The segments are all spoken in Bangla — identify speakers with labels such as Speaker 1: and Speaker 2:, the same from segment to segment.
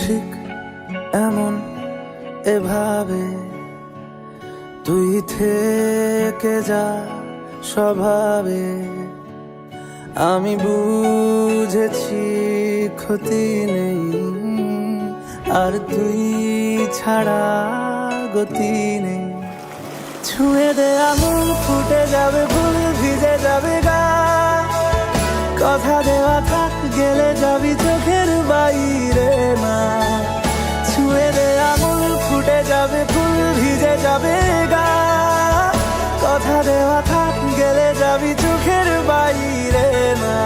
Speaker 1: ঠিক এমন এভাবে তুই থেকে যা স্বভাবে। আমি বুঝেছি ক্ষতি নেই, আর তুই ছাড়া গতি নেই। ছুঁয়ে দে আঙুল, ফুটে যাবে ফুল, ভিজে যাবে গা। কথা দেওয়া থাক, গেলে যাবি চোখের বাইরে না। ছুঁয়ে দে আঙুল, ফুটে যাবে ফুল, ভিজে যাবে গা। কথা দেওয়া থাক, গেলে যাবি চোখের বাইরে না।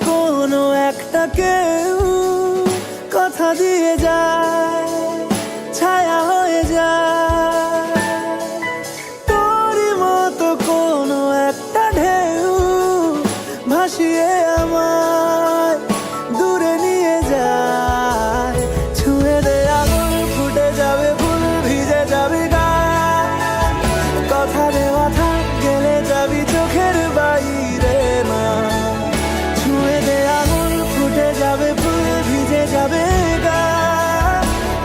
Speaker 1: কোনো একটা কেউ কথা দিয়ে যায়, ছায়া হয়ে যায়। তোরই মতো কোনো একটা ঢেউ ভাসিয়ে আমায় দূরে নিয়ে যায়। ছুঁয়ে দে আঙুল, ফুটে যাবে ফুল, ভিজে যাবে গা। কথা দেওয়া থাক, গেলে যাবি চোখের বাইরে না। যাবে ফুল, ভিজে যাবে গা।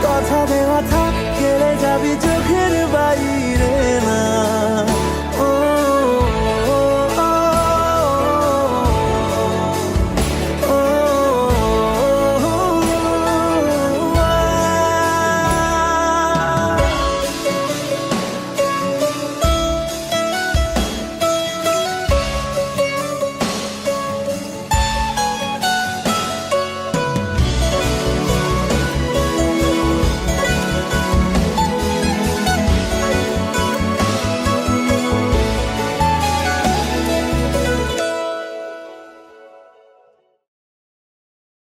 Speaker 1: কথা দেওয়া থাক, গেলে যাবি চোখের বাইরে না।